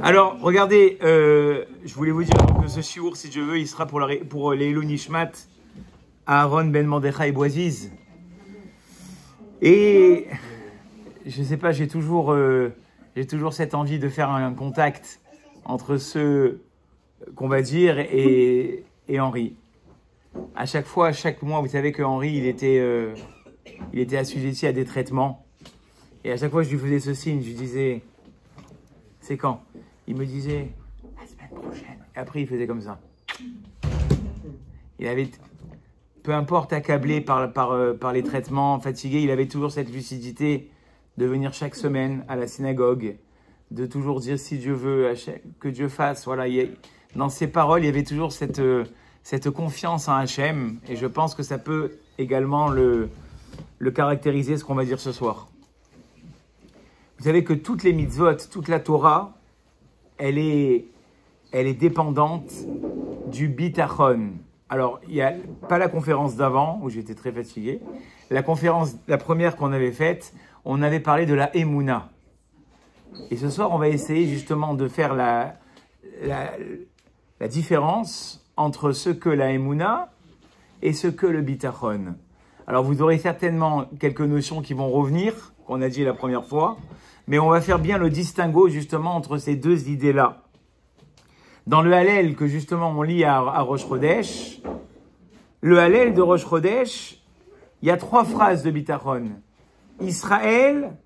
Alors, regardez, je voulais vous dire que ce shiur, si Dieu veut, il sera pour les Elou Nishmat, Aaron Ben Mordechai Boaziz. Et je ne sais pas, j'ai toujours cette envie de faire un contact entre ceux qu'on va dire et Henri. À chaque fois, chaque mois, vous savez que Henri, il était assujetti à des traitements. Et à chaque fois, je lui faisais ce signe, je lui disais, c'est quand? Il me disait, la semaine prochaine. Et après, il faisait comme ça. Il avait, peu importe accablé par les traitements, fatigué, il avait toujours cette lucidité de venir chaque semaine à la synagogue, de toujours dire si Dieu veut, que Dieu fasse. Voilà, dans ses paroles, il y avait toujours cette confiance en Hachem. Et je pense que ça peut également le caractériser, ce qu'on va dire ce soir. Vous savez que toutes les mitzvot, toute la Torah, elle est dépendante du bitachon. Alors, il n'y a pas la conférence d'avant, où j'étais très fatigué. La première qu'on avait faite, on avait parlé de la Emouna. Et ce soir, on va essayer justement de faire la différence entre ce que la Emouna et ce que le bitachon. Alors, vous aurez certainement quelques notions qui vont revenir, qu'on a dit la première fois, mais on va faire bien le distinguo justement entre ces deux idées-là. Dans le Hallel que justement on lit à Rosh Chodesh, le Hallel de Rosh Chodesh, il y a 3 phrases de bitachon. Israël,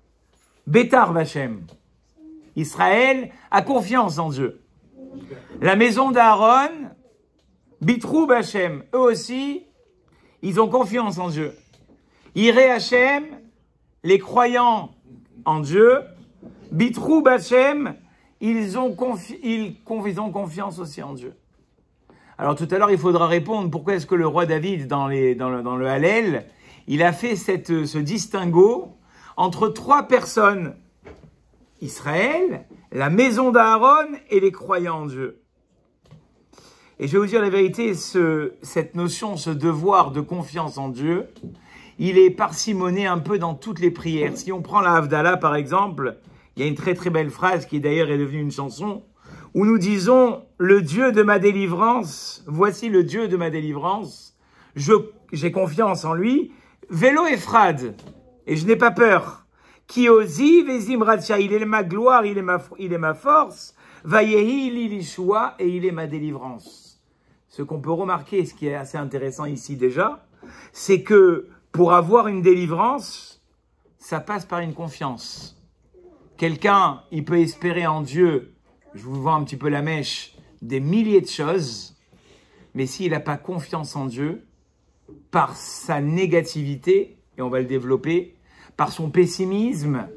Betar Vachem. Israël a confiance en Dieu. La maison d'Aaron, Bitrou Vachem. Eux aussi, ils ont confiance en Dieu. Iré Hachem, les croyants en Dieu, Bitrou Bachem, ils ont confiance aussi en Dieu. Alors tout à l'heure, il faudra répondre pourquoi est-ce que le roi David, dans le Hallel, il a fait ce distinguo entre 3 personnes. Israël, la maison d'Aaron et les croyants en Dieu. Et je vais vous dire la vérité, cette notion, ce devoir de confiance en Dieu, il est parcimoné un peu dans toutes les prières. Si on prend la Havdalah, par exemple, il y a une très très belle phrase qui d'ailleurs est devenue une chanson, où nous disons « Le Dieu de ma délivrance, voici le Dieu de ma délivrance, j'ai confiance en lui, vélo Ephrad, et je n'ai pas peur. Ki ozi vezimratia, il est ma gloire, il est ma force, vayehi lilishua, et il est ma délivrance. » Ce qu'on peut remarquer, ce qui est assez intéressant ici déjà, c'est que pour avoir une délivrance, ça passe par une confiance. Quelqu'un, il peut espérer en Dieu, je vous vends un petit peu la mèche, des milliers de choses, mais s'il n'a pas confiance en Dieu, par sa négativité, et on va le développer, par son pessimisme,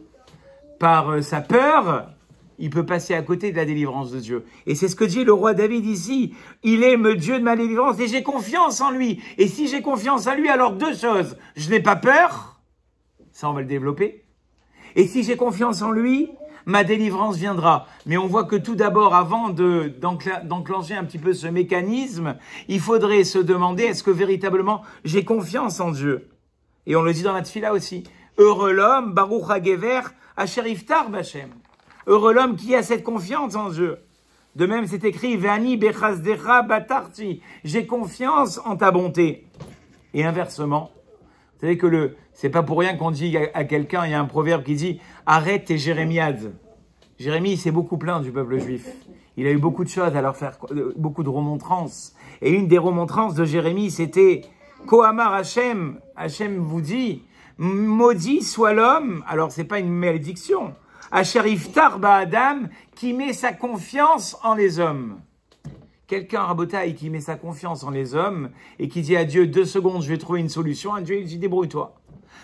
par sa peur, il peut passer à côté de la délivrance de Dieu. Et c'est ce que dit le roi David ici. Il est le Dieu de ma délivrance et j'ai confiance en lui. Et si j'ai confiance en lui, alors 2 choses. Je n'ai pas peur. Ça, on va le développer. Et si j'ai confiance en lui, ma délivrance viendra. Mais on voit que tout d'abord, avant d'enclencher un petit peu ce mécanisme, il faudrait se demander, est-ce que véritablement j'ai confiance en Dieu? Et on le dit dans la Tfila aussi. Heureux l'homme, Baruch HaGever, Asher Iftar B'Hashem. Heureux l'homme qui a cette confiance en Dieu. De même, c'est écrit, Ve'ani bechazdecha batarti. J'ai confiance en ta bonté. Et inversement, vous savez que c'est pas pour rien qu'on dit à quelqu'un, il y a un proverbe qui dit, arrête tes jérémiades. Jérémie s'est beaucoup plaint du peuple juif. Il a eu beaucoup de choses à leur faire, beaucoup de remontrances. Et une des remontrances de Jérémie, c'était, Kohamar Hachem. Hachem vous dit, maudit soit l'homme. Alors, c'est pas une malédiction. Asher Iftar Ba'adam, qui met sa confiance en les hommes. Quelqu'un, Rabotaï, qui met sa confiance en les hommes et qui dit à Dieu, 2 secondes, je vais trouver une solution. À Dieu, il dit, débrouille-toi.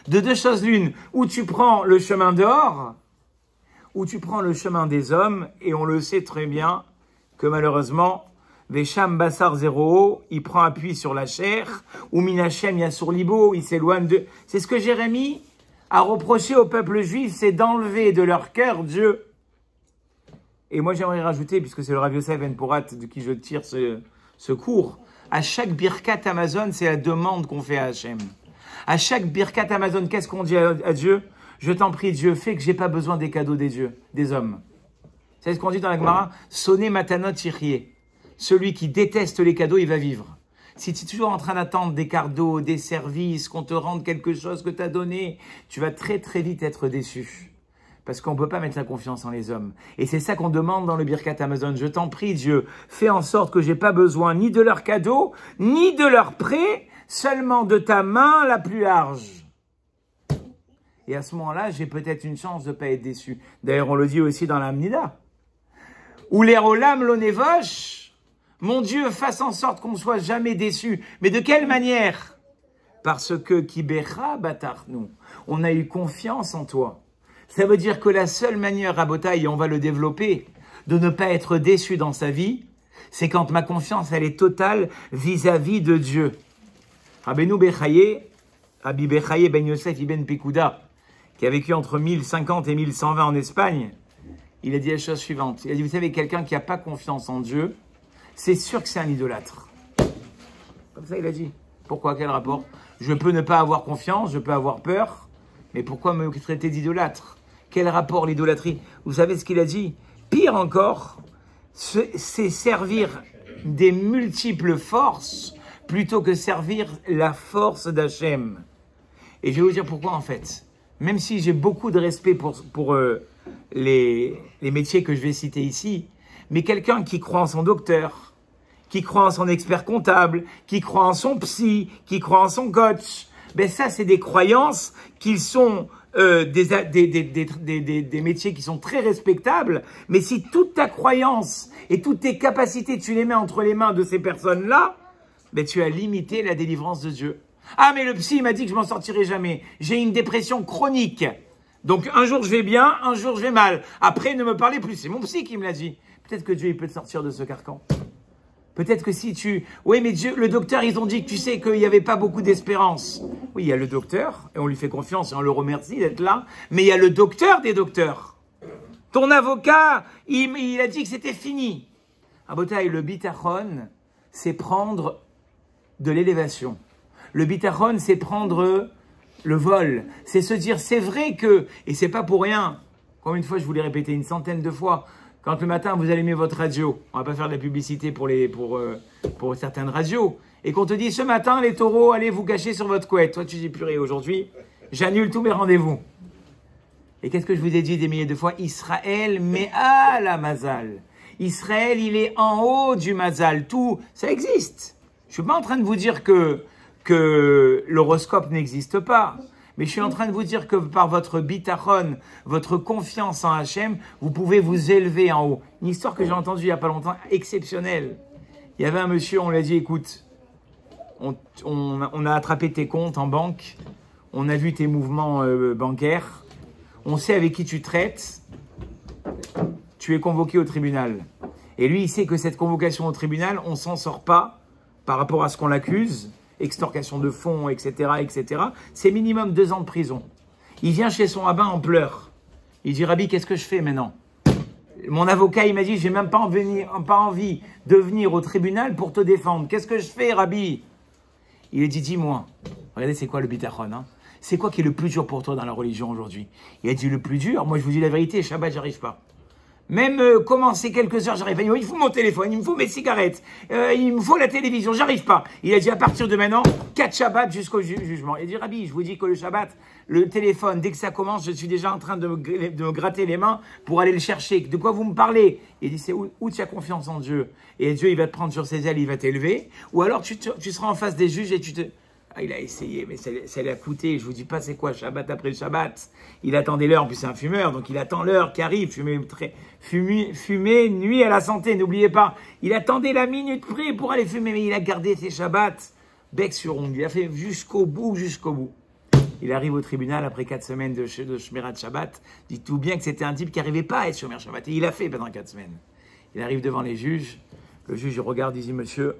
De 2 choses l'une, ou tu prends le chemin dehors, ou tu prends le chemin des hommes, et on le sait très bien que malheureusement, Vesham Bassar Zéro, il prend appui sur la chair, ou Minachem Yassur Libo, il s'éloigne de... C'est ce que Jérémie a reproché au peuple juif, c'est d'enlever de leur cœur Dieu. Et moi, j'aimerais rajouter, puisque c'est le Rav Yosef Ben Porat de qui je tire ce cours, à chaque Birkat Amazon, c'est la demande qu'on fait à Hachem. À chaque Birkat Amazon, qu'est-ce qu'on dit à Dieu? Je t'en prie, Dieu, fais que j'ai pas besoin des cadeaux des dieux, des hommes. C'est ce qu'on dit dans la Gemara, sonner matanot chirié. Celui qui déteste les cadeaux, il va vivre. Si tu es toujours en train d'attendre des cadeaux, des services, qu'on te rende quelque chose que tu as donné, tu vas très très vite être déçu. Parce qu'on ne peut pas mettre la confiance en les hommes. Et c'est ça qu'on demande dans le Birkat Amazon. Je t'en prie, Dieu, fais en sorte que j'ai pas besoin ni de leurs cadeaux, ni de leurs prêts, seulement de ta main la plus large. Et à ce moment-là, j'ai peut-être une chance de ne pas être déçu. D'ailleurs, on le dit aussi dans l'Amnida. Ou les rolam l'onevosh, mon Dieu, fasse en sorte qu'on ne soit jamais déçu. Mais de quelle manière? Parce que kibecha batarnu, on a eu confiance en toi. Ça veut dire que la seule manière, Rabotai, et on va le développer, de ne pas être déçu dans sa vie, c'est quand ma confiance, elle est totale vis-à-vis de Dieu. Rabbeinu Bechaye, Rabbi Bechaye ben Yosef ibn Pekouda, qui a vécu entre 1050 et 1120 en Espagne, il a dit la chose suivante. Il a dit, vous savez, quelqu'un qui n'a pas confiance en Dieu, c'est sûr que c'est un idolâtre. Comme ça, il a dit. Pourquoi? Quel rapport? Je peux ne pas avoir confiance, je peux avoir peur, mais pourquoi me traiter d'idolâtre? Quel rapport l'idolâtrie? Vous savez ce qu'il a dit? Pire encore, c'est servir des multiples forces plutôt que servir la force d'Hachem. Et je vais vous dire pourquoi en fait. Même si j'ai beaucoup de respect pour les métiers que je vais citer ici, mais quelqu'un qui croit en son docteur, qui croit en son expert comptable, qui croit en son psy, qui croit en son coach, ben ça c'est des croyances qui sont des métiers qui sont très respectables, mais si toute ta croyance et toutes tes capacités, tu les mets entre les mains de ces personnes-là, ben tu as limité la délivrance de Dieu. Ah, mais le psy m'a dit que je m'en sortirai jamais. J'ai une dépression chronique. Donc un jour je vais bien, un jour je vais mal. Après, ne me parlez plus. C'est mon psy qui me l'a dit. Peut-être que Dieu il peut te sortir de ce carcan. Peut-être que si tu... Oui, mais Dieu, le docteur, ils ont dit que tu sais qu'il n'y avait pas beaucoup d'espérance. Oui, il y a le docteur, et on lui fait confiance, et on le remercie d'être là, mais il y a le docteur des docteurs. Ton avocat, il a dit que c'était fini. Abotaï, le bitachon, c'est prendre de l'élévation. Le bitachon, c'est prendre le vol. C'est se dire, c'est vrai que... Et c'est pas pour rien. Combien de fois, je vous l'ai répété une centaine de fois. Quand le matin, vous allumez votre radio, on va pas faire de la publicité pour certaines radios, et qu'on te dit, ce matin, les taureaux, allez vous cacher sur votre couette. Toi, tu dis, purée, aujourd'hui, j'annule tous mes rendez-vous. Et qu'est-ce que je vous ai dit des milliers de fois? Israël, mais à la mazal. Israël, il est en haut du mazal. Tout, ça existe. Je suis pas en train de vous dire que l'horoscope n'existe pas. Mais je suis en train de vous dire que par votre bitachon, votre confiance en Hachem, vous pouvez vous élever en haut. Une histoire que j'ai entendue il n'y a pas longtemps, exceptionnelle. Il y avait un monsieur, on lui a dit, écoute, on a attrapé tes comptes en banque, on a vu tes mouvements bancaires, on sait avec qui tu traites, tu es convoqué au tribunal. Et lui, il sait que cette convocation au tribunal, on ne s'en sort pas par rapport à ce qu'on l'accuse, extorcation de fonds, etc., etc. C'est minimum 2 ans de prison. Il vient chez son rabbin en pleurs. Il dit, Rabbi, qu'est-ce que je fais maintenant? Mon avocat, il m'a dit, j'ai même pas envie de venir au tribunal pour te défendre. Qu'est-ce que je fais, Rabbi? Il a dit, dis-moi. Regardez, c'est quoi le bitachon, hein? C'est quoi qui est le plus dur pour toi dans la religion aujourd'hui? Il a dit, le plus dur, moi je vous dis la vérité, Shabbat, j'arrive pas. Même commencer quelques heures, j'arrive pas. Il faut mon téléphone, il me faut mes cigarettes, il me faut la télévision, j'arrive pas. Il a dit à partir de maintenant, 4 Shabbats jusqu'au jugement. Il a dit, Rabbi, je vous dis que le Shabbat, le téléphone, dès que ça commence, je suis déjà en train de me gratter les mains pour aller le chercher. De quoi vous me parlez? Il dit, c'est où tu as confiance en Dieu? Et Dieu, il va te prendre sur ses ailes, il va t'élever. Ou alors tu seras en face des juges et tu te... Ah, il a essayé, mais ça lui a coûté. Je vous dis pas c'est quoi, Shabbat après le Shabbat. Il attendait l'heure, en plus c'est un fumeur, donc il attend l'heure qui arrive. Fumer, nuit à la santé, n'oubliez pas. Il attendait la minute près pour aller fumer, mais il a gardé ses Shabbats bec sur ongle. Il a fait jusqu'au bout, jusqu'au bout. Il arrive au tribunal après 4 semaines de Shmirat Shabbat. Dites tout bien que c'était un type qui n'arrivait pas à être Shmirat Shabbat. Et il a fait pendant 4 semaines. Il arrive devant les juges. Le juge il regarde, il dit, monsieur,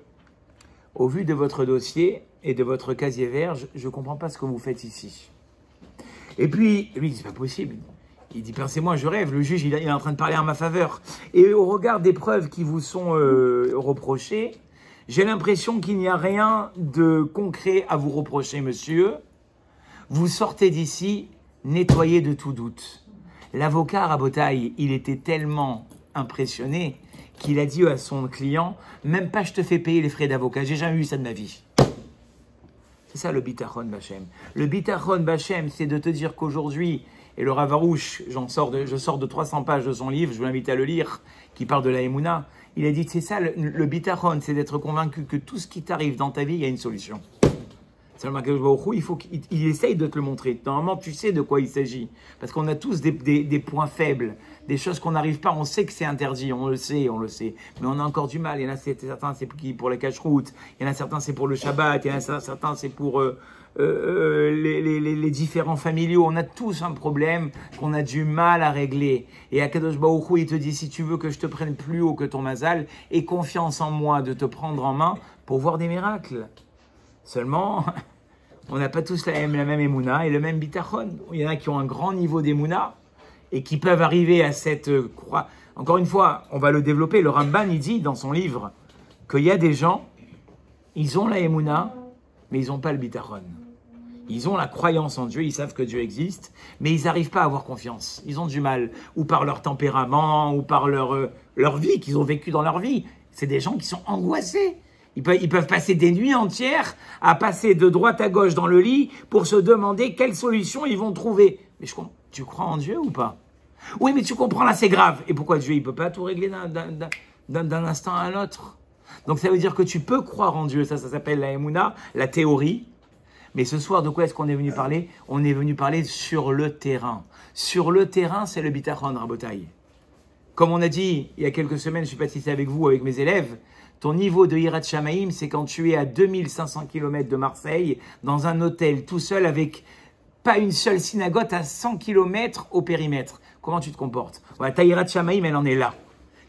au vu de votre dossier et de votre casier vierge, je ne comprends pas ce que vous faites ici. Et puis, lui, il dit, c'est pas possible. Il dit, pensez-moi, je rêve. Le juge, il est en train de parler en ma faveur. Et au regard des preuves qui vous sont reprochées, j'ai l'impression qu'il n'y a rien de concret à vous reprocher, monsieur. Vous sortez d'ici nettoyé de tout doute. L'avocat Rabotaï, il était tellement impressionné qu'il a dit à son client, même pas je te fais payer les frais d'avocat, j'ai jamais vu ça de ma vie. C'est ça le bitachon b'Hashem. Le bitachon b'Hashem, c'est de te dire qu'aujourd'hui, et le Rav Arush, je sors de 300 pages de son livre, je vous invite à le lire, qui parle de la Emouna, il a dit, c'est ça le bitachon, c'est d'être convaincu que tout ce qui t'arrive dans ta vie, il y a une solution. Seulement, il faut qu'il essaye de te le montrer. Normalement, tu sais de quoi il s'agit. Parce qu'on a tous des points faibles, des choses qu'on n'arrive pas. On sait que c'est interdit, on le sait. Mais on a encore du mal. Il y en a certains, c'est pour la cache-route. Il y en a certains, c'est pour le Shabbat. Il y en a certains, c'est pour les différents familiaux. On a tous un problème qu'on a du mal à régler. Et Akadosh Baruch Hu, il te dit, si tu veux que je te prenne plus haut que ton mazal, aie confiance en moi de te prendre en main pour voir des miracles. Seulement, on n'a pas tous la même émouna et le même bitachon. Il y en a qui ont un grand niveau d'émouna et qui peuvent arriver à cette croix. Encore une fois, on va le développer. Le Ramban, il dit dans son livre qu'il y a des gens, ils ont la émouna, mais ils n'ont pas le bitachon. Ils ont la croyance en Dieu, ils savent que Dieu existe, mais ils n'arrivent pas à avoir confiance. Ils ont du mal, ou par leur tempérament, ou par leur vie qu'ils ont vécu dans leur vie. C'est des gens qui sont angoissés. Ils peuvent passer des nuits entières à passer de droite à gauche dans le lit pour se demander quelle solution ils vont trouver. Mais tu crois en Dieu ou pas? Oui, mais tu comprends, là c'est grave. Et pourquoi Dieu, il ne peut pas tout régler d'un instant à l'autre? Donc ça veut dire que tu peux croire en Dieu, ça s'appelle la Emouna, la théorie. Mais ce soir, de quoi est-ce qu'on est venu parler? On est venu parler sur le terrain. Sur le terrain, c'est le bitachon, Rabotai. Comme on a dit il y a quelques semaines, je ne sais pas si c'est avec vous ou avec mes élèves, ton niveau de Hirat Shamaim, c'est quand tu es à 2500 km de Marseille, dans un hôtel, tout seul, avec pas une seule synagogue à 100 km au périmètre. Comment tu te comportes? Voilà, ta Hirat Shamaim, elle en est là.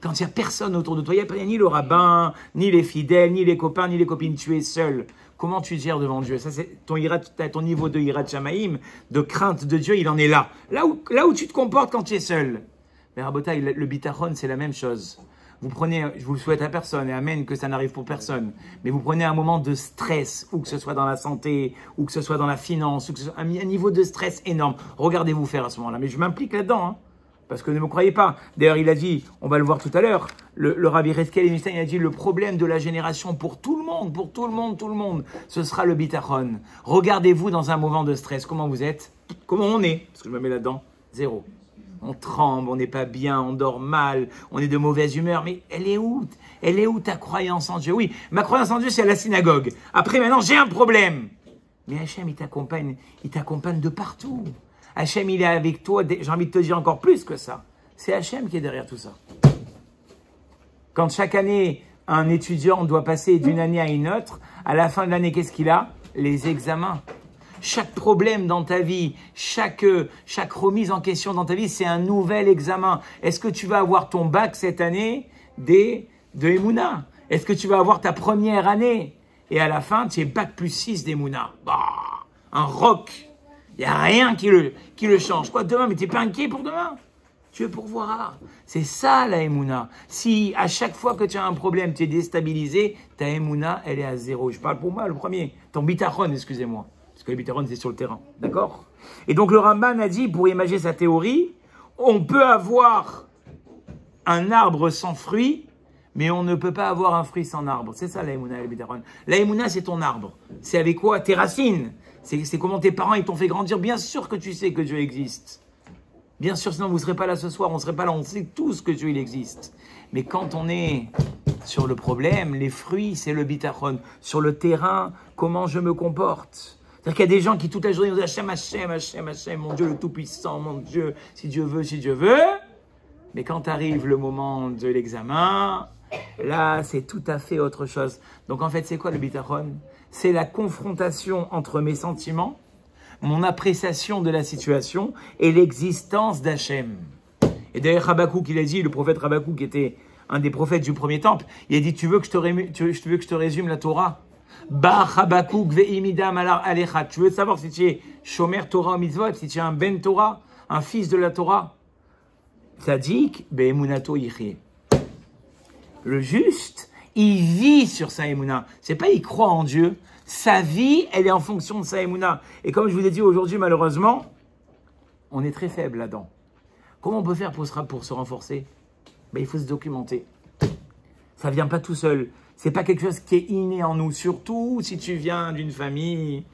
Quand il n'y a personne autour de toi, il n'y a ni le rabbin, ni les fidèles, ni les copains, ni les copines, tu es seul. Comment tu te gères devant Dieu? Ça, c'est ton niveau de Hirat Shamaim, de crainte de Dieu, il en est là. Là où tu te comportes quand tu es seul. Mais Rabotai, le bitachon, c'est la même chose. Vous prenez, je vous le souhaite à personne, et amen que ça n'arrive pour personne, mais vous prenez un moment de stress, ou que ce soit dans la santé, ou que ce soit dans la finance, ou que ce soit un niveau de stress énorme. Regardez-vous faire à ce moment-là. Mais je m'implique là-dedans, hein, parce que ne me croyez pas. D'ailleurs, il a dit, on va le voir tout à l'heure, le Rabbi Reskel Einstein a dit, le problème de la génération pour tout le monde, ce sera le bitachon. Regardez-vous dans un moment de stress. Comment vous êtes? Comment on est? Parce que je me mets là-dedans. Zéro. On tremble, on n'est pas bien, on dort mal, on est de mauvaise humeur. Mais elle est où? Elle est où ta croyance en Dieu? Oui, ma croyance en Dieu, c'est à la synagogue. Après, maintenant, j'ai un problème. Mais Hachem, il t'accompagne de partout. Hachem, il est avec toi. J'ai envie de te dire encore plus que ça. C'est Hachem qui est derrière tout ça. Quand chaque année, un étudiant doit passer d'une année à une autre, à la fin de l'année, qu'est-ce qu'il a? Les examens. Chaque problème dans ta vie, chaque remise en question dans ta vie, c'est un nouvel examen. Est-ce que tu vas avoir ton bac cette année de Emouna? Est-ce que tu vas avoir ta première année? Et à la fin, tu es bac plus 6 d'Emouna. Bah, un roc. Il n'y a rien qui le change. Quoi, demain? Mais tu n'es pas inquiet pour demain? Dieu pourvoira. C'est ça la Emouna. Si à chaque fois que tu as un problème, tu es déstabilisé, ta Emouna, elle est à zéro. Je parle pour moi, le premier. Ton bitachon, excusez-moi. Parce que le bitachon, c'est sur le terrain. D'accord? Et donc, le Ramban a dit, pour imaginer sa théorie, on peut avoir un arbre sans fruit, mais on ne peut pas avoir un fruit sans arbre. C'est ça, la Emouna et le bitachon. La Emouna, c'est ton arbre. C'est avec quoi? Tes racines. C'est comment tes parents, ils t'ont fait grandir. Bien sûr que tu sais que Dieu existe. Bien sûr, sinon vous ne serez pas là ce soir. On ne serait pas là. On sait tous que Dieu, il existe. Mais quand on est sur le problème, les fruits, c'est le bitachon. Sur le terrain, comment je me comporte? C'est-à-dire qu'il y a des gens qui toute la journée nous disent Hachem, Hachem, Hachem, Hachem, mon Dieu le Tout-Puissant, mon Dieu, si Dieu veut, si Dieu veut. Mais quand arrive le moment de l'examen, là, c'est tout à fait autre chose. Donc en fait, c'est quoi le bitachon? C'est la confrontation entre mes sentiments, mon appréciation de la situation et l'existence d'Hachem. Et d'ailleurs, Habakkuk, il a dit, le prophète Habakkuk, qui était un des prophètes du premier temple, il a dit, tu veux que je te résume la Torah? Ba Habakkuk ve'imidam alar alecha. Tu veux savoir si tu es shomer Torah ou mitzvot, si tu es un ben Torah, un fils de la Torah? Tzadik be'emunato yichye. Le juste, il vit sur sa émouna. C'est pas il croit en Dieu. Sa vie, elle est en fonction de sa émouna. Et comme je vous ai dit aujourd'hui, malheureusement, on est très faible là-dedans. Comment on peut faire pour se renforcer? ben, il faut se documenter. Ça ne vient pas tout seul. Ce n'est pas quelque chose qui est inné en nous, surtout si tu viens d'une famille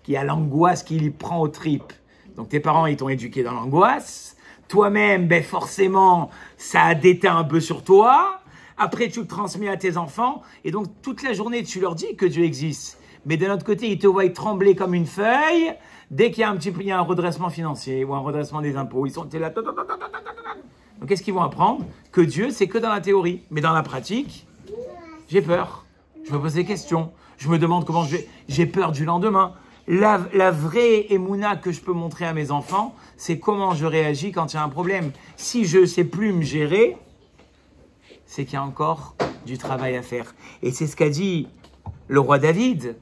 qui a l'angoisse qui lui prend aux tripes. Donc tes parents, ils t'ont éduqué dans l'angoisse. Toi-même, ben forcément, ça a déteint un peu sur toi. Après, tu le transmets à tes enfants. Et donc, toute la journée, tu leur dis que Dieu existe. Mais d'un autre côté, ils te voient trembler comme une feuille. Dès qu'il y a un redressement financier ou un redressement des impôts, ils sont là. Donc, qu'est-ce qu'ils vont apprendre? Que Dieu, c'est que dans la théorie. Mais dans la pratique, j'ai peur. Je me pose des questions. Je me demande comment je vais. J'ai peur du lendemain. La vraie émouna que je peux montrer à mes enfants, c'est comment je réagis quand il y a un problème. Si je ne sais plus me gérer, c'est qu'il y a encore du travail à faire. Et c'est ce qu'a dit le roi David.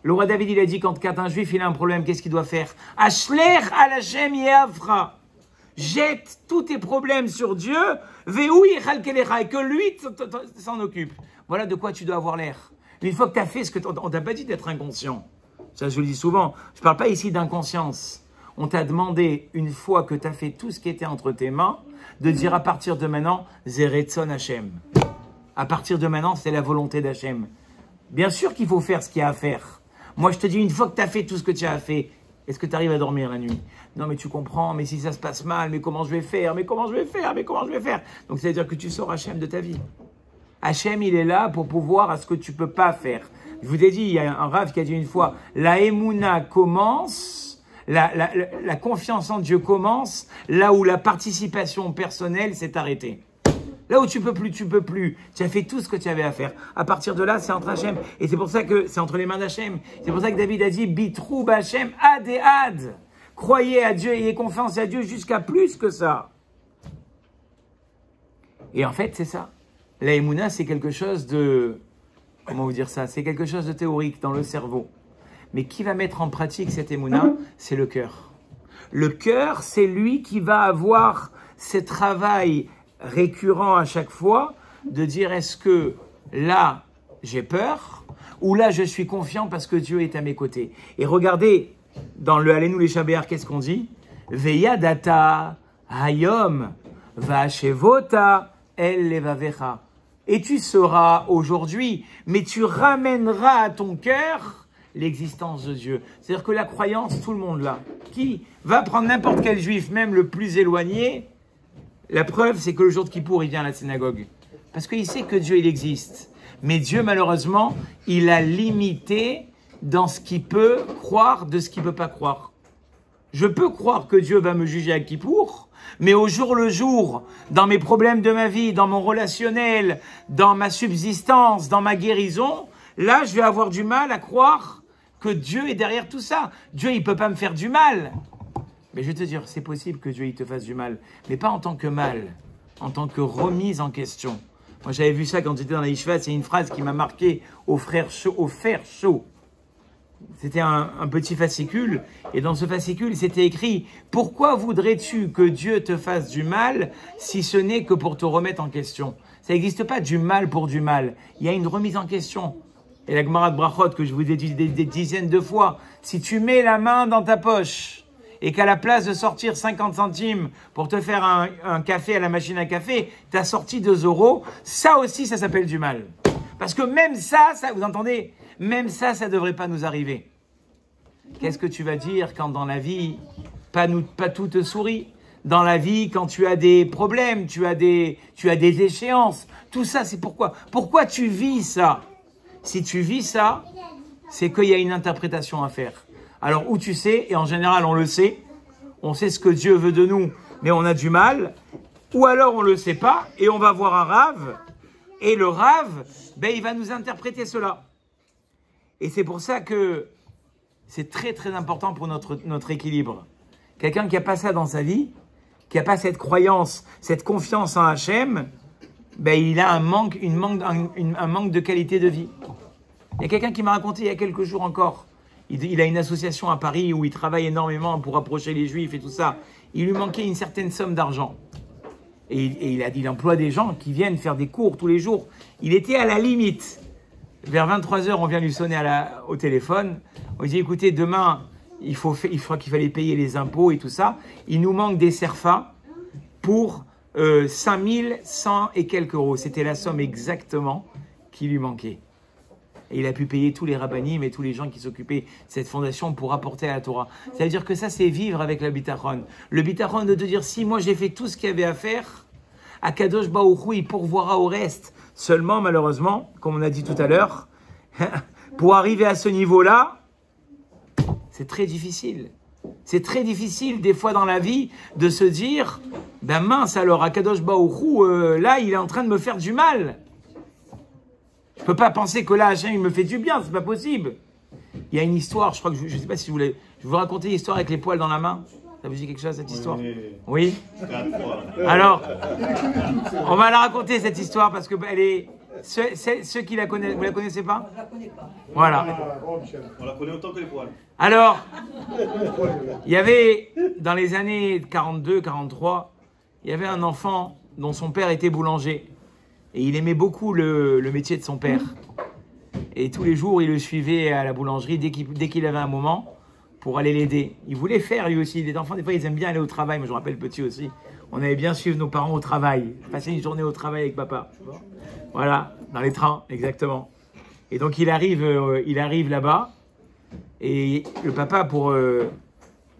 Le roi David, il a dit quand un juif il a un problème, qu'est-ce qu'il doit faire? Ashler al Hashem yehavra. Jette tous tes problèmes sur Dieu, ve'ou yechalkelecha, et que lui s'en occupe. Voilà de quoi tu dois avoir l'air. Une fois que tu as fait ce que on t'a pas dit d'être inconscient. Ça, je le dis souvent. Je ne parle pas ici d'inconscience. On t'a demandé, une fois que tu as fait tout ce qui était entre tes mains, de dire à partir de maintenant, Zeretzon Hashem. À partir de maintenant, c'est la volonté d'Hachem. Bien sûr qu'il faut faire ce qu'il y a à faire. Moi, je te dis, une fois que tu as fait tout ce que tu as fait, est-ce que tu arrives à dormir la nuit? Non, mais tu comprends, mais si ça se passe mal, mais comment je vais faire? Mais comment je vais faire? Mais comment je vais faire? Donc, c'est-à-dire que tu sors Hachem de ta vie. Hachem, il est là pour pouvoir à ce que tu ne peux pas faire. Je vous ai dit, il y a un Rav qui a dit une fois, la Emouna commence, la confiance en Dieu commence, là où la participation personnelle s'est arrêtée. Là où tu peux plus, tu peux plus. Tu as fait tout ce que tu avais à faire. À partir de là, c'est entre Hachem. Et c'est pour ça que c'est entre les mains d'Hachem. C'est pour ça que David a dit, Bitrou Hachem ad et ad. Croyez à Dieu, ayez confiance à Dieu jusqu'à plus que ça. Et en fait, c'est ça. La Emouna, c'est quelque chose de... Comment vous dire ça? C'est quelque chose de théorique dans le cerveau. Mais qui va mettre en pratique cette émouna? C'est le cœur. Le cœur, c'est lui qui va avoir ce travail récurrent à chaque fois de dire est-ce que là, j'ai peur ou là, je suis confiant parce que Dieu est à mes côtés. Et regardez, dans le Allénou les Chabéar, qu'est-ce qu'on dit? Veyadata hayom va'ashevota el levavecha. Et tu sauras aujourd'hui, mais tu ramèneras à ton cœur l'existence de Dieu. C'est-à-dire que la croyance, tout le monde l'a. Qui va prendre n'importe quel juif, même le plus éloigné? La preuve, c'est que le jour de Kippour, il vient à la synagogue. Parce qu'il sait que Dieu, il existe. Mais Dieu, malheureusement, il a limité dans ce qu'il peut croire de ce qu'il ne peut pas croire. Je peux croire que Dieu va me juger à Kippour, mais au jour le jour, dans mes problèmes de ma vie, dans mon relationnel, dans ma subsistance, dans ma guérison, là, je vais avoir du mal à croire que Dieu est derrière tout ça. Dieu, il ne peut pas me faire du mal. Mais je vais te dire, c'est possible que Dieu il te fasse du mal, mais pas en tant que mal, en tant que remise en question. Moi, j'avais vu ça quand j'étais dans la Yeshiva, c'est une phrase qui m'a marqué au fer chaud. C'était un petit fascicule, et dans ce fascicule, c'était écrit « Pourquoi voudrais-tu que Dieu te fasse du mal si ce n'est que pour te remettre en question ?» Ça n'existe pas du mal pour du mal, il y a une remise en question. Et la Gemara de Brachot, que je vous ai dit des dizaines de fois, si tu mets la main dans ta poche et qu'à la place de sortir 50 centimes pour te faire un café à la machine à café, tu as sorti 2 euros, ça aussi, ça s'appelle du mal. Parce que même ça, vous entendez, même ça ne devrait pas nous arriver. Qu'est-ce que tu vas dire quand dans la vie, pas tout te sourit? Dans la vie, quand tu as des problèmes, tu as des échéances, tout ça, c'est pourquoi? Pourquoi tu vis ça? Si tu vis ça, c'est qu'il y a une interprétation à faire. Alors, où tu sais, et en général, on le sait, on sait ce que Dieu veut de nous, mais on a du mal, ou alors on ne le sait pas, et on va voir un rave, et le rave, ben, il va nous interpréter cela. Et c'est pour ça que c'est très très important pour notre équilibre. Quelqu'un qui n'a pas ça dans sa vie, qui n'a pas cette croyance, cette confiance en Hachem, ben, il a un manque de qualité de vie. Il y a quelqu'un qui m'a raconté il y a quelques jours encore, il a une association à Paris où il travaille énormément pour approcher les Juifs et tout ça. Il lui manquait une certaine somme d'argent. Et il emploie des gens qui viennent faire des cours tous les jours. Il était à la limite. Vers 23h, on vient lui sonner au téléphone. On lui dit, écoutez, demain, il croit qu'il fallait payer les impôts et tout ça. Il nous manque des serfas pour 5100 et quelques euros. C'était la somme exactement qui lui manquait. Et il a pu payer tous les rabbinim et tous les gens qui s'occupaient de cette fondation pour apporter à la Torah. Ça veut dire que ça, c'est vivre avec le bitachon. Le bitachon de te dire, si moi j'ai fait tout ce qu'il y avait à faire, Akadosh Baruch Hu, il pourvoira au reste. Seulement, malheureusement, comme on a dit tout à l'heure, pour arriver à ce niveau-là, c'est très difficile. C'est très difficile, des fois dans la vie, de se dire, ben mince alors, Akadosh Baruch Hu, là, il est en train de me faire du mal. Je ne peux pas penser que là, Hachem, il me fait du bien, c'est pas possible. Il y a une histoire, je crois que je ne sais pas si vous voulez, je vais vous raconter l'histoire avec les poils dans la main. Ça vous dit quelque chose, cette histoire? Oui. Alors, on va la raconter, cette histoire, parce que elle est... Ceux qui la connaissent, vous la connaissez pas? Je la connais pas. Voilà. On la connaît autant que les poils. Alors, il y avait, dans les années 42, 43, il y avait un enfant dont son père était boulanger. Et il aimait beaucoup le métier de son père. Et tous les jours, il le suivait à la boulangerie dès qu'il avait un moment pour aller l'aider. Il voulait faire lui aussi. Les enfants, des fois, ils aiment bien aller au travail. Moi, je me rappelle petit aussi. On aimait bien suivre nos parents au travail. Passer une journée au travail avec papa. Voilà, dans les trains, exactement. Et donc, il arrive là-bas. Et le papa, pour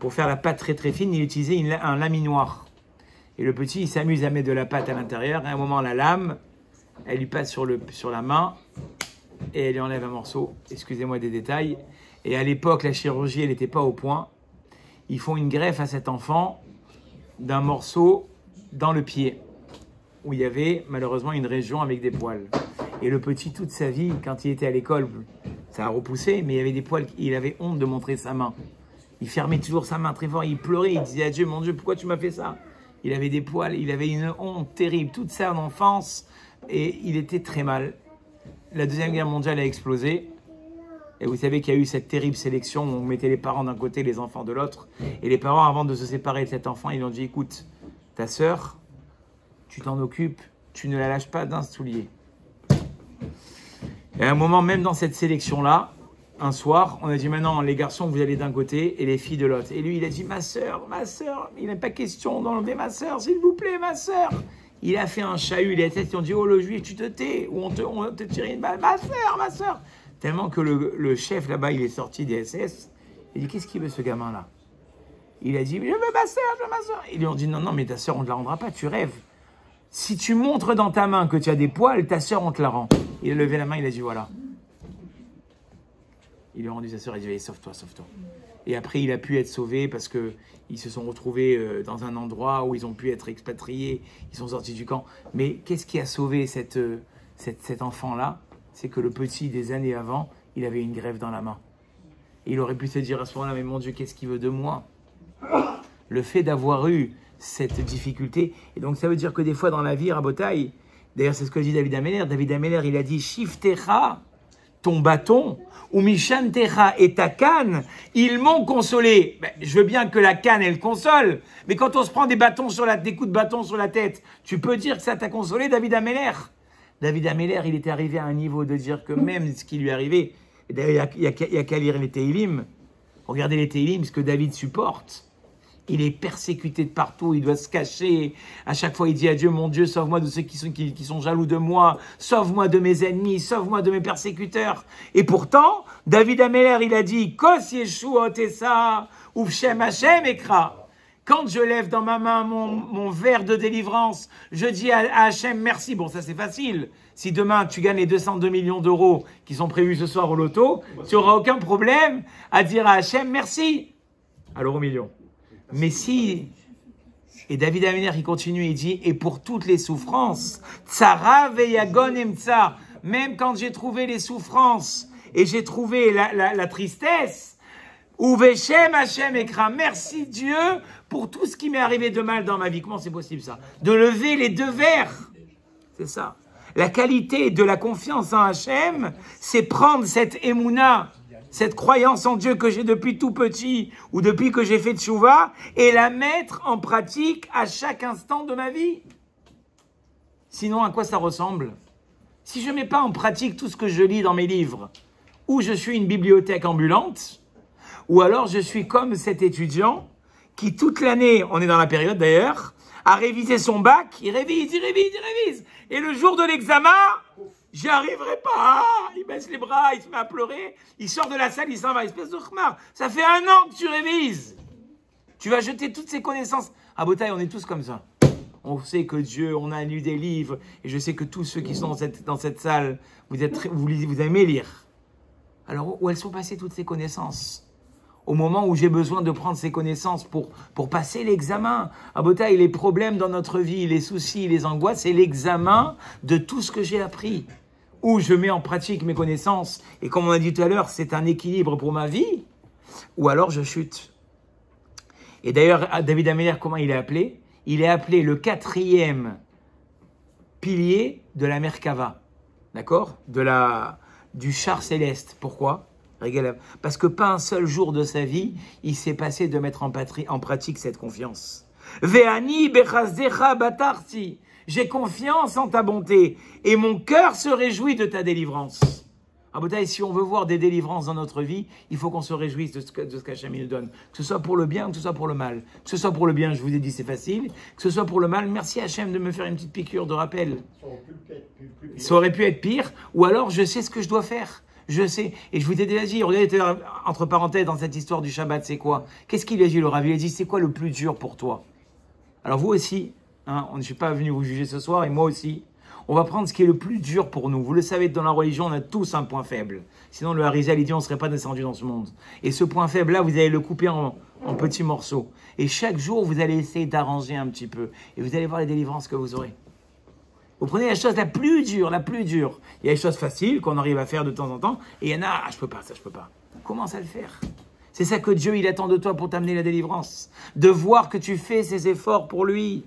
faire la pâte très très fine, il utilisait un laminoir. Et le petit, il s'amuse à mettre de la pâte à l'intérieur. À un moment, la lame, elle lui passe sur la main et elle lui enlève un morceau. Excusez-moi des détails. Et à l'époque, la chirurgie, elle n'était pas au point. Ils font une greffe à cet enfant d'un morceau dans le pied, où il y avait malheureusement une région avec des poils. Et le petit, toute sa vie, quand il était à l'école, ça a repoussé, mais il y avait des poils, il avait honte de montrer sa main. Il fermait toujours sa main très fort, il pleurait, il disait à Dieu, mon Dieu, pourquoi tu m'as fait ça? Il avait des poils, il avait une honte terrible, toute sa enfance, et il était très mal. La Deuxième Guerre mondiale a explosé, et vous savez qu'il y a eu cette terrible sélection où on mettait les parents d'un côté, les enfants de l'autre, et les parents, avant de se séparer de cet enfant, ils lui ont dit, écoute, ta sœur, tu t'en occupes, tu ne la lâches pas d'un soulier. Et à un moment, même dans cette sélection-là, un soir, on a dit maintenant, les garçons, vous allez d'un côté et les filles de l'autre. Et lui, il a dit, ma sœur, il n'est pas question d'enlever ma sœur, s'il vous plaît, ma sœur. Il a fait un chahut, ils ont dit, oh le juif, tu te tais, ou on te tire une balle, ma sœur. Tellement que le chef là-bas, il est sorti des SS, il dit, qu'est-ce qu'il veut ce gamin-là? Il a dit, je veux ma sœur, Ils lui ont dit, non, mais ta sœur, on ne te la rendra pas, tu rêves. Si tu montres dans ta main que tu as des poils, ta sœur, on te la rend. Il a levé la main, il a dit, voilà. Il lui a rendu sa sœur, il a dit, allez, sauve-toi. Et après, il a pu être sauvé parce qu'ils se sont retrouvés dans un endroit où ils ont pu être expatriés, ils sont sortis du camp. Mais qu'est-ce qui a sauvé cet enfant-là? C'est que le petit, des années avant, il avait une greffe dans la main. Et il aurait pu se dire à ce moment-là, mais mon Dieu, qu'est-ce qu'il veut de moi? Le fait d'avoir eu cette difficulté, et donc ça veut dire que des fois dans la vie, Rabotai, d'ailleurs c'est ce que dit David Ameller. David Ameller, il a dit, Shiftecha, ton bâton, ou Mishantecha et ta canne, ils m'ont consolé. Ben, je veux bien que la canne, elle console, mais quand on se prend des coups de bâton sur la tête, tu peux dire que ça t'a consolé, David Ameller? David Ameller, il était arrivé à un niveau de dire que même ce qui lui arrivait, et d'ailleurs il y a qu'à lire les Tehillim, regardez les Tehillim, ce que David supporte. Il est persécuté de partout, il doit se cacher. À chaque fois, il dit à Dieu, mon Dieu, sauve-moi de ceux qui sont jaloux de moi, sauve-moi de mes ennemis, sauve-moi de mes persécuteurs. Et pourtant, David Ameller, il a dit, Kos Yeshua Otessa, Uvshem Hashem Ekra. Quand je lève dans ma main mon verre de délivrance, je dis à Hashem merci. Bon, ça c'est facile. Si demain tu gagnes les 202 millions d'euros qui sont prévus ce soir au loto, tu n'auras aucun problème à dire à Hashem merci. À l'euro million. Mais si, et David Ameller, il continue, il dit, et pour toutes les souffrances, tsara veyagon emtsa, même quand j'ai trouvé les souffrances et j'ai trouvé la tristesse, uveshem Hashem ekra, merci Dieu pour tout ce qui m'est arrivé de mal dans ma vie. Comment c'est possible ça? De lever les deux verres, c'est ça. La qualité de la confiance en Hashem, c'est prendre cette émouna, cette croyance en Dieu que j'ai depuis tout petit ou depuis que j'ai fait tchouva et la mettre en pratique à chaque instant de ma vie. Sinon, à quoi ça ressemble? Si je ne mets pas en pratique tout ce que je lis dans mes livres, ou je suis une bibliothèque ambulante, ou alors je suis comme cet étudiant qui toute l'année, on est dans la période d'ailleurs, à réviser son bac, il révise. Et le jour de l'examen, j'y arriverai pas. Il baisse les bras, il se met à pleurer, il sort de la salle, il s'en va, espèce de khmar. Ça fait 1 an que tu révises. Tu vas jeter toutes ces connaissances. À Botaï, on est tous comme ça. On sait que Dieu, on a lu des livres, et je sais que tous ceux qui sont dans cette salle, vous aimez lire. Alors, où elles sont passées toutes ces connaissances? Au moment où j'ai besoin de prendre ces connaissances pour passer l'examen. À Botaï, les problèmes dans notre vie, les soucis, les angoisses, c'est l'examen de tout ce que j'ai appris. Où je mets en pratique mes connaissances, et comme on a dit tout à l'heure, c'est un équilibre pour ma vie, ou alors je chute. Et d'ailleurs, David Améler, comment il est appelé? Il est appelé le 4e pilier de la Merkava, d'accord? Du char céleste. Pourquoi? Parce que pas un seul jour de sa vie, il s'est passé de mettre en pratique cette confiance. Ve'ani bechazdecha batarti. J'ai confiance en ta bonté et mon cœur se réjouit de ta délivrance. Ah, Botaï, si on veut voir des délivrances dans notre vie, il faut qu'on se réjouisse de ce qu'Hachem nous donne. Que ce soit pour le bien ou que ce soit pour le mal. Que ce soit pour le bien, je vous ai dit, c'est facile. Que ce soit pour le mal, merci Hachem de me faire une petite piqûre de rappel. Ça aurait pu être pire. Ou alors, je sais ce que je dois faire. Je sais. Et je vous ai déjà dit, regardez, entre parenthèses, dans cette histoire du Shabbat, c'est quoi? Qu'est-ce qu'il a dit, le Rav? Il a dit, c'est quoi le plus dur pour toi? Alors vous aussi, hein, je ne suis pas venu vous juger ce soir, et moi aussi. On va prendre ce qui est le plus dur pour nous. Vous le savez, dans la religion, on a tous un point faible. Sinon, le Harizal, il dit, on ne serait pas descendu dans ce monde. Et ce point faible-là, vous allez le couper en petits morceaux. Et chaque jour, vous allez essayer d'arranger un petit peu. Et vous allez voir les délivrances que vous aurez. Vous prenez la chose la plus dure, la plus dure. Il y a des choses faciles qu'on arrive à faire de temps en temps. Et il y en a, je peux pas, ça, je peux pas. Commence à le faire. C'est ça que Dieu, il attend de toi pour t'amener la délivrance. De voir que tu fais ces efforts pour lui.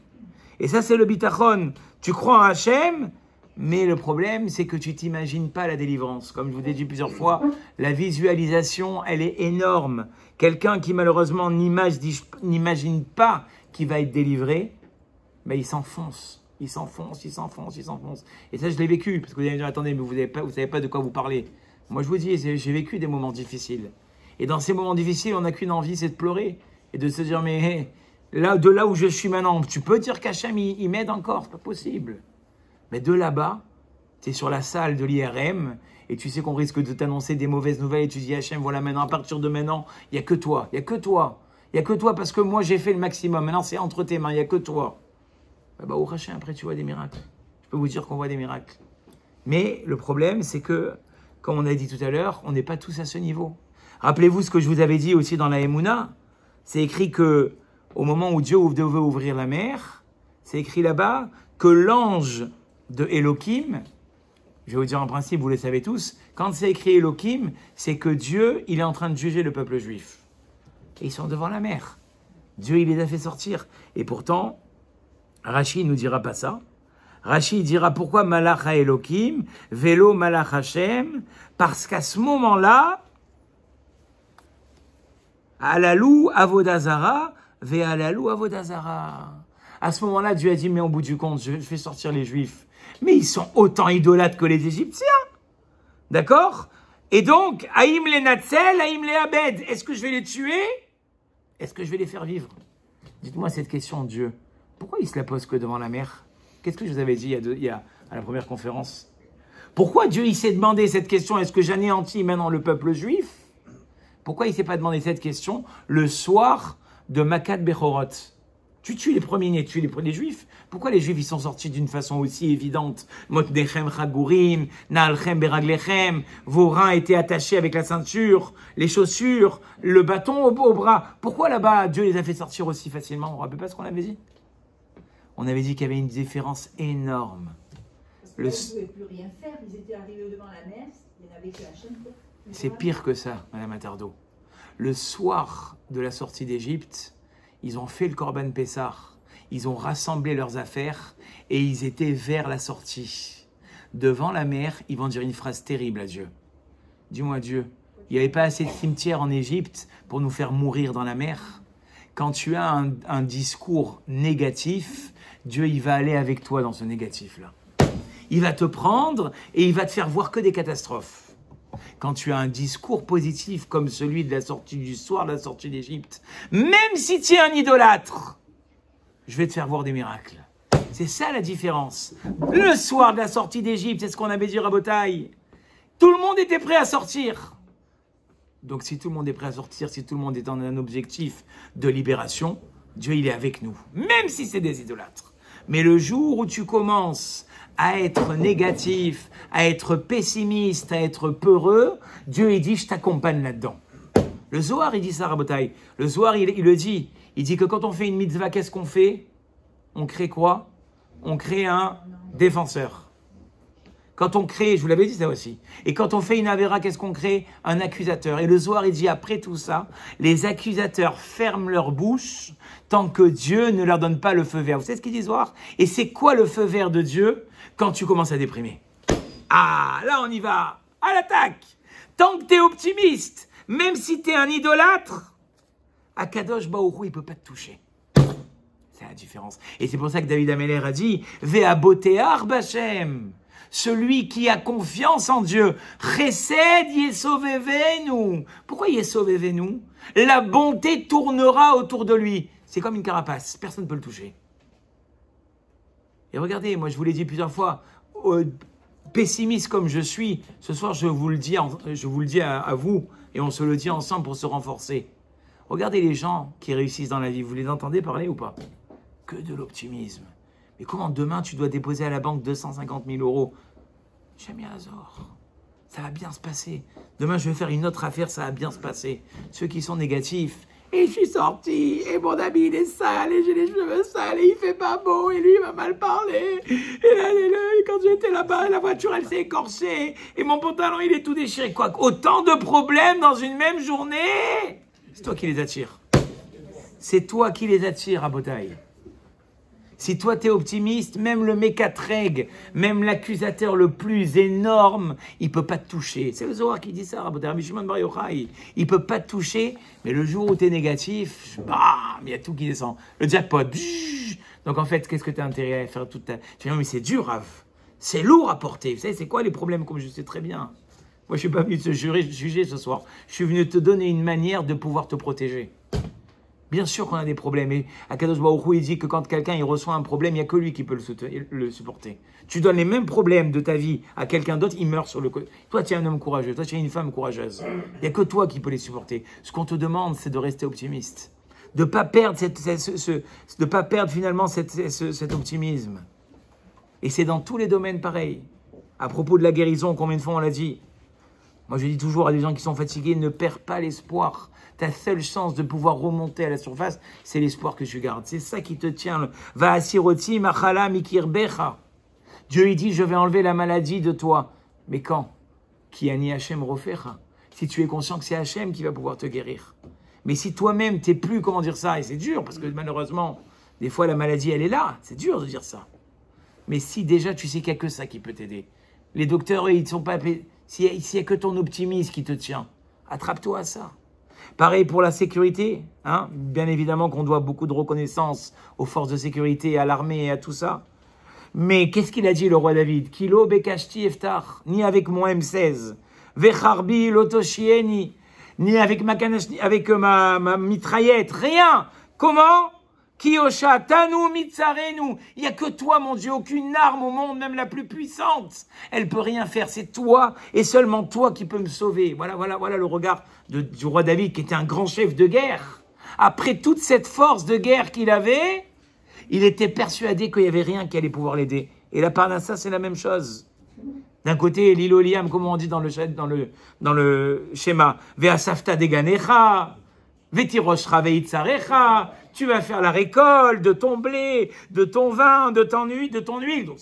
Et ça, c'est le bitachon. Tu crois en Hachem, mais le problème, c'est que tu t'imagines pas la délivrance. Comme je vous l'ai dit plusieurs fois, la visualisation, elle est énorme. Quelqu'un qui, malheureusement, n'imagine pas qu'il va être délivré, ben, il s'enfonce. Il s'enfonce. Et ça, je l'ai vécu. Parce que vous allez me dire, attendez, mais vous savez pas de quoi vous parlez. Moi, je vous dis, j'ai vécu des moments difficiles. Et dans ces moments difficiles, on n'a qu'une envie, c'est de pleurer. Et de se dire, mais hey, de là où je suis maintenant, tu peux dire qu'Hachem, il m'aide encore, c'est pas possible. Mais de là-bas, tu es sur la salle de l'IRM et tu sais qu'on risque de t'annoncer des mauvaises nouvelles et tu dis Hachem, voilà maintenant, à partir de maintenant, il n'y a que toi, il n'y a que toi. Il n'y a que toi parce que moi j'ai fait le maximum, maintenant c'est entre tes mains, il n'y a que toi. Au Hachem, après tu vois des miracles. Je peux vous dire qu'on voit des miracles. Mais le problème, c'est que, comme on a dit tout à l'heure, on n'est pas tous à ce niveau. Rappelez-vous ce que je vous avais dit aussi dans la Emouna. C'est écrit que au moment où Dieu veut ouvrir la mer, c'est écrit là-bas que l'ange de Elohim, je vais vous dire en principe, vous le savez tous, quand c'est écrit Elohim, c'est que Dieu, il est en train de juger le peuple juif. Et ils sont devant la mer. Dieu, il les a fait sortir. Et pourtant, Rashi ne nous dira pas ça. Rashi dira pourquoi Malach ha Elohim, Velo Malach Hashem, parce qu'à ce moment-là, Alalou Avodazara, Ve'alalou Avodazara. À ce moment-là, Dieu a dit, mais au bout du compte, je fais sortir les Juifs. Mais ils sont autant idolâtres que les Égyptiens. D'accord? Et donc, Haïm les Natzel, Haïm les Abed. Est-ce que je vais les tuer? Est-ce que je vais les faire vivre? Dites-moi cette question, Dieu. Pourquoi il se la pose que devant la mer? Qu'est-ce que je vous avais dit à la première conférence? Pourquoi Dieu, il s'est demandé cette question? Est-ce que j'anéantis maintenant le peuple juif? Pourquoi il ne s'est pas demandé cette question le soir de Makat Bechorot? Tu tues les premiers-nés, tu tues les juifs. Pourquoi les juifs ils sont sortis d'une façon aussi évidente? Motnechem chagurim, naalchem beraglechem, vos reins étaient attachés avec la ceinture, les chaussures, le bâton au bras. Pourquoi là-bas Dieu les a fait sortir aussi facilement? On ne rappelle pas ce qu'on avait dit? On avait dit qu'il y avait une différence énorme. Parce que là, ils ne pouvaient plus rien faire, ils étaient arrivés devant la mer, il n'y en avait que la chaîne. C'est pire que ça, Madame Attardo. Le soir de la sortie d'Égypte, ils ont fait le Korban Pessah, ils ont rassemblé leurs affaires et ils étaient vers la sortie. Devant la mer, ils vont dire une phrase terrible à Dieu. Dis-moi Dieu, il n'y avait pas assez de cimetières en Égypte pour nous faire mourir dans la mer? Quand tu as un discours négatif, Dieu il va aller avec toi dans ce négatif-là. Il va te prendre et il va te faire voir que des catastrophes. Quand tu as un discours positif comme celui de la sortie du soir, de la sortie d'Égypte, même si tu es un idolâtre, je vais te faire voir des miracles. C'est ça la différence. Le soir de la sortie d'Égypte, c'est ce qu'on avait dit à Botaï. Tout le monde était prêt à sortir. Donc si tout le monde est prêt à sortir, si tout le monde est dans un objectif de libération, Dieu il est avec nous, même si c'est des idolâtres. Mais le jour où tu commences à être négatif, à être pessimiste, à être peureux, Dieu il dit je t'accompagne là-dedans. Le Zohar il dit ça, Rabotai. Le Zohar il le dit. Il dit que quand on fait une mitzvah, qu'est-ce qu'on fait? On crée quoi? On crée un défenseur. Quand on crée, je vous l'avais dit ça aussi, et quand on fait une avéra, qu'est-ce qu'on crée? Un accusateur. Et le Zohar, il dit, après tout ça, les accusateurs ferment leur bouche tant que Dieu ne leur donne pas le feu vert. Vous savez ce qu'il dit, Zohar? Et c'est quoi le feu vert de Dieu quand tu commences à déprimer? Ah, là on y va, à l'attaque. Tant que tu es optimiste, même si tu es un idolâtre, Akadosh Baruch Hu, il ne peut pas te toucher. C'est la différence. Et c'est pour ça que David Ameller a dit, Vea botear b'Hashem. Celui qui a confiance en Dieu. Chesed yesovevenu. Pourquoi yesovevenu? La bonté tournera autour de lui. C'est comme une carapace. Personne ne peut le toucher. Et regardez, moi je vous l'ai dit plusieurs fois, pessimiste comme je suis, ce soir je vous le dis à vous, et on se le dit ensemble pour se renforcer. Regardez les gens qui réussissent dans la vie. Vous les entendez parler ou pas? Que de l'optimisme. Mais comment demain tu dois déposer à la banque 250 000 euros? Jamais hasard. Ça va bien se passer. Demain je vais faire une autre affaire, ça va bien se passer. Ceux qui sont négatifs, et je suis sorti, et mon ami il est sale, et j'ai les cheveux sales, et il fait pas beau, et lui il m'a mal parlé. Et là, quand j'étais là-bas, la voiture elle s'est écorchée, et mon pantalon il est tout déchiré. Quoi, autant de problèmes dans une même journée? C'est toi qui les attires. C'est toi qui les attires à Botaï. Si toi t'es optimiste, même le mécatreg, même l'accusateur le plus énorme, il peut pas te toucher. C'est le Zohar qui dit ça, Rabbi Shimon Bar Yochai. Il peut pas te toucher, mais le jour où t'es négatif, bam, il y a tout qui descend. Le jackpot. Donc en fait, qu'est-ce que t'as intérêt à faire toute ta... Tu dis, non mais c'est dur, Rav. C'est lourd à porter. Vous savez, c'est quoi les problèmes, comme je sais très bien. Moi, je suis pas venu te juger ce soir. Je suis venu te donner une manière de pouvoir te protéger. Bien sûr qu'on a des problèmes. Et Akadosh Baruch Hu, il dit que quand quelqu'un il reçoit un problème, il n'y a que lui qui peut le supporter. Tu donnes les mêmes problèmes de ta vie à quelqu'un d'autre, il meurt sur le côté. Toi, tu es un homme courageux. Toi, tu es une femme courageuse. Il n'y a que toi qui peux les supporter. Ce qu'on te demande, c'est de rester optimiste. De ne pas perdre, finalement cet optimisme. Et c'est dans tous les domaines pareil. À propos de la guérison, combien de fois on l'a dit? Moi, je dis toujours à des gens qui sont fatigués, ne perds pas l'espoir. Ta seule chance de pouvoir remonter à la surface, c'est l'espoir que tu gardes. C'est ça qui te tient. Va asiroti machala mikirbecha. Dieu, il dit, je vais enlever la maladie de toi. Mais quand? Ki ani Hashem rofecha. Si tu es conscient que c'est Hashem qui va pouvoir te guérir. Mais si toi-même, t'es plus, comment dire ça? Et c'est dur, parce que malheureusement, des fois, la maladie, elle est là. C'est dur de dire ça. Mais si déjà, tu sais qu'il n'y a que ça qui peut t'aider. Les docteurs, ils ne sont pas... S'il n'y a que ton optimisme qui te tient, attrape-toi à ça. Pareil pour la sécurité, hein? Bien évidemment qu'on doit beaucoup de reconnaissance aux forces de sécurité, à l'armée et à tout ça. Mais qu'est-ce qu'il a dit le roi David? Kilo bekashti eftar, ni avec mon M16, vecharbi lotoshieni, ni avec ma mitraillette, rien. Comment? Kiyosha tanu mitzarenu. Il n'y a que toi, mon Dieu, aucune arme au monde, même la plus puissante. Elle peut rien faire. C'est toi et seulement toi qui peux me sauver. Voilà le regard du roi David, qui était un grand chef de guerre. Après toute cette force de guerre qu'il avait, il était persuadé qu'il n'y avait rien qui allait pouvoir l'aider. Et la Parnassa, c'est la même chose. D'un côté, l'iloliam, comme on dit dans le schéma, ve'asafta deganecha, ve'tiroshra ve'itzarecha. Tu vas faire la récolte de ton blé, de ton vin, de ton huile. Donc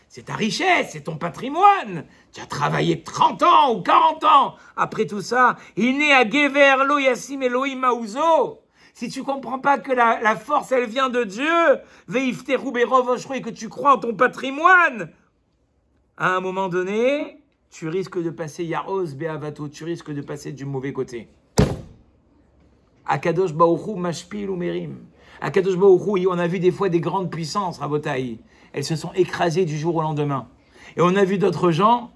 c'est ta richesse, c'est ton patrimoine. Tu as travaillé 30 ans ou 40 ans. Après tout ça, il n'est à Gever lo yassim Elohim mauzo. Si tu comprends pas que la force, elle vient de Dieu, veifteru berov oshro, et que tu crois en ton patrimoine, à un moment donné, tu risques de passer Yahoz Be'avato, tu risques de passer du mauvais côté. Akadosh Baruch Hu mashpil umerim. Akadosh Baruch Hu, on a vu des fois des grandes puissances, Rabotaï. Elles se sont écrasées du jour au lendemain. Et on a vu d'autres gens,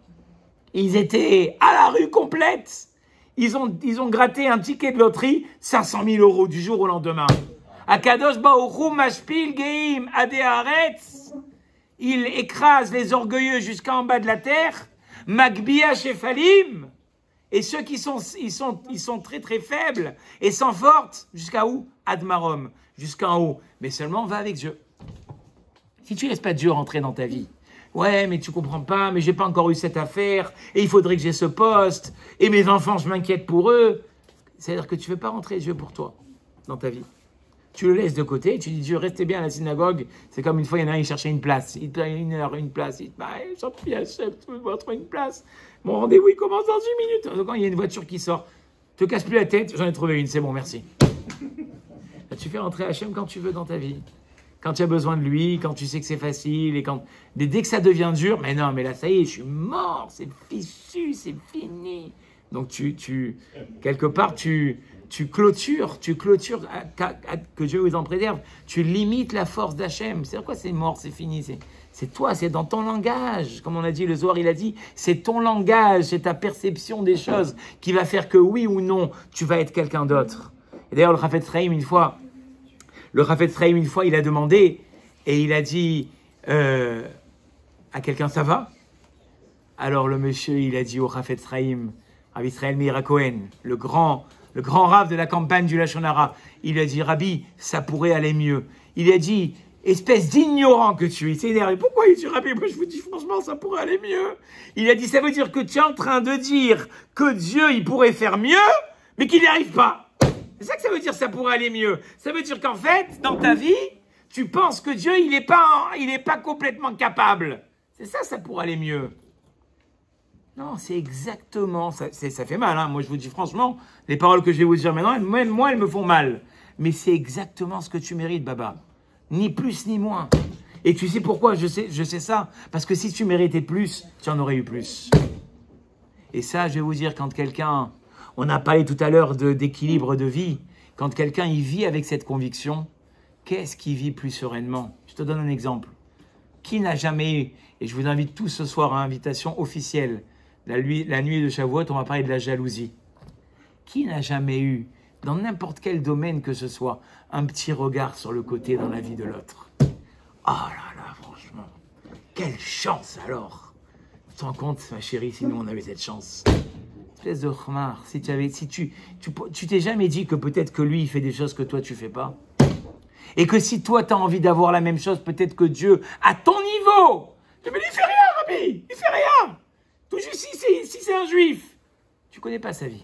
ils étaient à la rue complète. Ils ont gratté un ticket de loterie, 500 000 euros du jour au lendemain. Akadosh Baruch Hu mashpil geim adei haaretz. Il écrase les orgueilleux jusqu'en bas de la terre. Magbia shefalim. Et ceux qui sont très très faibles et sans force, jusqu'à où? Admarom, jusqu'en haut. Mais seulement va avec Dieu. Si tu laisses pas Dieu rentrer dans ta vie, ouais, mais tu comprends pas, mais j'ai pas encore eu cette affaire, et il faudrait que j'ai ce poste, et mes enfants, je m'inquiète pour eux. C'est-à-dire que tu ne veux pas rentrer Dieu pour toi, dans ta vie. Tu le laisses de côté, et tu dis, Dieu, restez bien à la synagogue. C'est comme une fois, il y en a un, il cherchait une place. Il te donne une heure, une place. Il te dit, bah, j'en prie, Hachem, tu veux trouver une place. Mon rendez-vous, il commence dans 10 minutes. Donc, quand il y a une voiture qui sort, te casse plus la tête, j'en ai trouvé une, c'est bon, merci. Là, tu fais rentrer Hachem quand tu veux dans ta vie. Quand tu as besoin de lui, quand tu sais que c'est facile, et quand dès que ça devient dur, mais non, mais là, ça y est, je suis mort, c'est fichu, c'est fini. Donc, quelque part, tu clôtures, que Dieu vous en préserve, tu limites la force d'Hachem. C'est quoi, c'est mort, c'est fini, c'est toi, c'est dans ton langage. Comme on a dit, le Zohar, il a dit, c'est ton langage, c'est ta perception des choses qui va faire que oui ou non, tu vas être quelqu'un d'autre. Et d'ailleurs, le Chafetz Chaim, une fois, il a demandé, et il a dit à quelqu'un, ça va? Alors le monsieur, il a dit au Chafetz Chaim, Rabbi Israël Meir HaKohen, le grand rave de la campagne du Lashon Hara, il a dit, Rabbi, ça pourrait aller mieux. Il a dit, espèce d'ignorant que tu es, il s'est énervé. Pourquoi il dit, Rabbi, moi je vous dis franchement, ça pourrait aller mieux. Il a dit, ça veut dire que tu es en train de dire que Dieu, il pourrait faire mieux, mais qu'il n'y arrive pas. C'est ça que ça veut dire, ça pourrait aller mieux. Ça veut dire qu'en fait, dans ta vie, tu penses que Dieu, il n'est pas complètement capable. C'est ça, ça pourrait aller mieux. Non, c'est exactement, ça fait mal. Hein. Moi, je vous dis franchement, les paroles que je vais vous dire maintenant, même moi, elles me font mal. Mais c'est exactement ce que tu mérites, Baba. Ni plus, ni moins. Et tu sais pourquoi je sais ça? Parce que si tu méritais plus, tu en aurais eu plus. Et ça, je vais vous dire, quand quelqu'un... On a parlé tout à l'heure d'équilibre de vie. Quand quelqu'un y vit avec cette conviction, qu'est-ce qui vit plus sereinement? Je te donne un exemple. Qui n'a jamais eu, et je vous invite tous ce soir à invitation officielle, la nuit de Shavuot, on va parler de la jalousie. Qui n'a jamais eu, dans n'importe quel domaine que ce soit, un petit regard sur le côté dans la vie de l'autre? Oh là là, franchement, quelle chance alors! Tu te rends compte, ma chérie, si nous on avait cette chance? Espèce de khmar, si tu t'es jamais dit que peut-être que lui, il fait des choses que toi, tu fais pas? Et que si toi, tu as envie d'avoir la même chose, peut-être que Dieu, à ton niveau, mais il fait rien, Rabbi, il fait rien. Tout juste si c'est un juif. Tu connais pas sa vie.